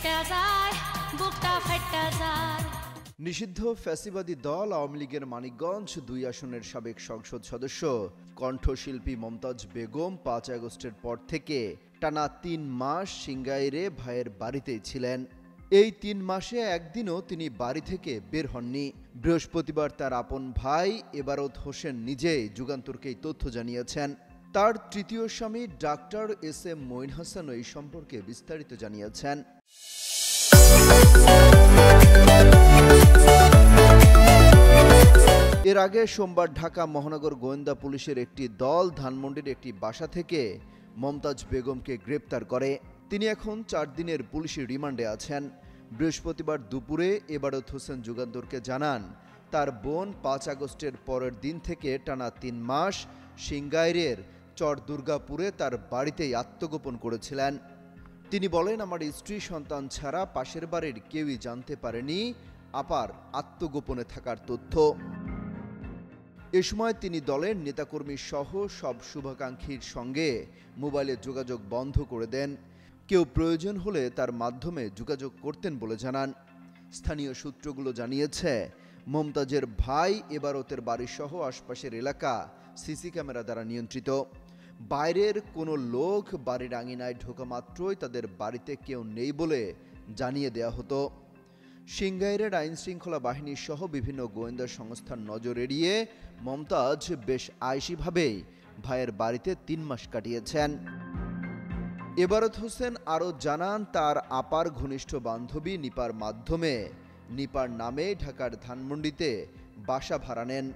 ফেটে যায়, বুকটা ফেটে যায়। নিষিদ্ধ ফ্যাসিবাদী দল আওয়ামী লীগের মানিকগঞ্জ ২ আসনের সাবেক সংসদ সদস্য কণ্ঠশিল্পী মমতাজ বেগম ৫ আগস্টের পর থেকে টানা ৩ মাস সিংগাইরে ভাইয়ের বাড়িতেই ছিলেন। এই ৩ মাসে একদিনও তিনি বাড়ি থেকে বের হননি। বৃহস্পতিবার তার আপন ভাই এবারত হোসেন নিজেই যুগান্তরকে এই তথ্য জানিয়েছেন। তার তৃতীয় স্বামী ডাক্তার এস.এম. মঈন হাসান এই সম্পর্কে বিস্তারিত জানিয়েছেন। এর আগে সোমবার ঢাকা মহানগর গোয়েন্দা পুলিশের একটি দল ধানমন্ডির একটি বাসা থেকে মমতাজ বেগমকে গ্রেপ্তার করে। তিনি এখন ৪ দিনের পুলিশি রিমান্ডে আছেন। বৃহস্পতিবার দুপুরে এবারত হোসেন যুগান্তরকে জানান, তার বোন ৫ আগস্টের পরের দিন থেকে টানা ৩ মাস সিংগাইরের চর দুর্গাপুরে তার বাড়িতেই আত্মগোপন করেছিলেন। তিনি বলেন, আমার স্ত্রী সন্তান ছাড়া পাশের বাড়ির কেউই জানতে পারেনি আপার আত্মগোপনে থাকার তথ্য। এ সময় তিনি দলের নেতাকর্মী সহ সব শুভাকাঙ্ক্ষীর সঙ্গে মোবাইলে যোগাযোগ বন্ধ করে দেন। কেউ প্রয়োজন হলে তার মাধ্যমে যোগাযোগ করতেন বলে জানান। স্থানীয় সূত্রগুলো জানিয়েছে, মমতাজের ভাই এবারতের বাড়িসহ আশপাশের এলাকা সিসি ক্যামেরা দ্বারা নিয়ন্ত্রিত। বাইরের কোনো লোক বাড়ির আঙিনায় ঢোকা মাত্রই তাদের বাড়িতে কেউ নেই বলে জানিয়ে দেয়া হতো। সিংগাইরের আইনশৃঙ্খলা বাহিনী সহ বিভিন্ন গোয়েন্দা সংস্থার নজর এড়িয়ে মমতাজ বেশ আইসিভাবেই ভাইয়ের বাড়িতে ৩ মাস কাটিয়েছেন। এবারত হোসেন আরও জানান, তার আপার ঘনিষ্ঠ বান্ধবী নিপার মাধ্যমে নিপার নামে ঢাকার ধানমন্ডিতে বাসা ভাড়া নেন।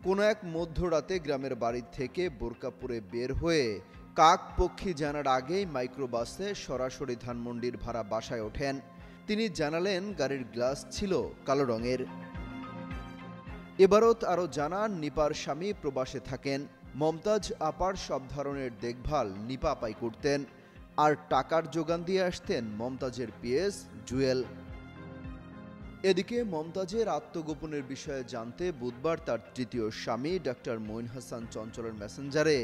কোনো এক মধ্যরাতে গ্রামের বাড়ি থেকে বোরকাপুরে বের হয়ে কাকপক্ষী জানার আগেই মাইক্রোবাসে সরাসরি ধানমন্ডির ভাড়া বাসায় ওঠেন। তিনি জানালেন, গাড়ির গ্লাস ছিল কালো রঙের। এবারত আরও জানান, নিপার স্বামী প্রবাসে থাকেন। মমতাজ আপার সব ধরনের দেখভাল নিপা আপাই করতেন, আর টাকার যোগান দিয়ে আসতেন মমতাজের পিএস জুয়েল। এদিকে মমতাজের আত্মগোপনের বিষয়ে জানতে বুধবার তার তৃতীয় স্বামী ডাক্তার মঈন হাসান চঞ্চলের মেসেঞ্জারে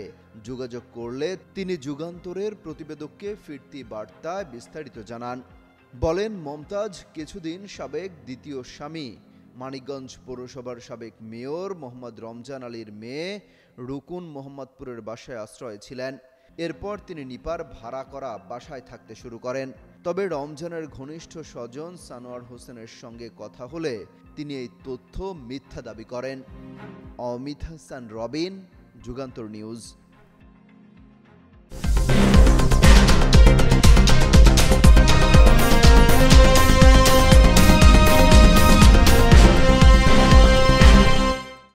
যোগাযোগ করলে তিনি যুগান্তরের প্রতিবেদককে ফিরতি বার্তায় বিস্তারিত জানান। বলেন, মমতাজ কিছুদিন সাবেক দ্বিতীয় স্বামী মানিকগঞ্জ পৌরসভার সাবেক মেয়র মোহাম্মদ রমজান আলীর মেয়ে রুকুন মোহাম্মদপুরের বাসায় আশ্রয় ছিলেন। এরপর তিনি নিপার ভাড়া করা বাসায় থাকতে শুরু করেন। তবে রমজানের ঘনিষ্ঠ স্বজন সানোয়ার হোসেনের সঙ্গে কথা হলে তিনি এই তথ্য মিথ্যা দাবি করেন। অমিত হাসান রবিন, যুগান্তর নিউজ।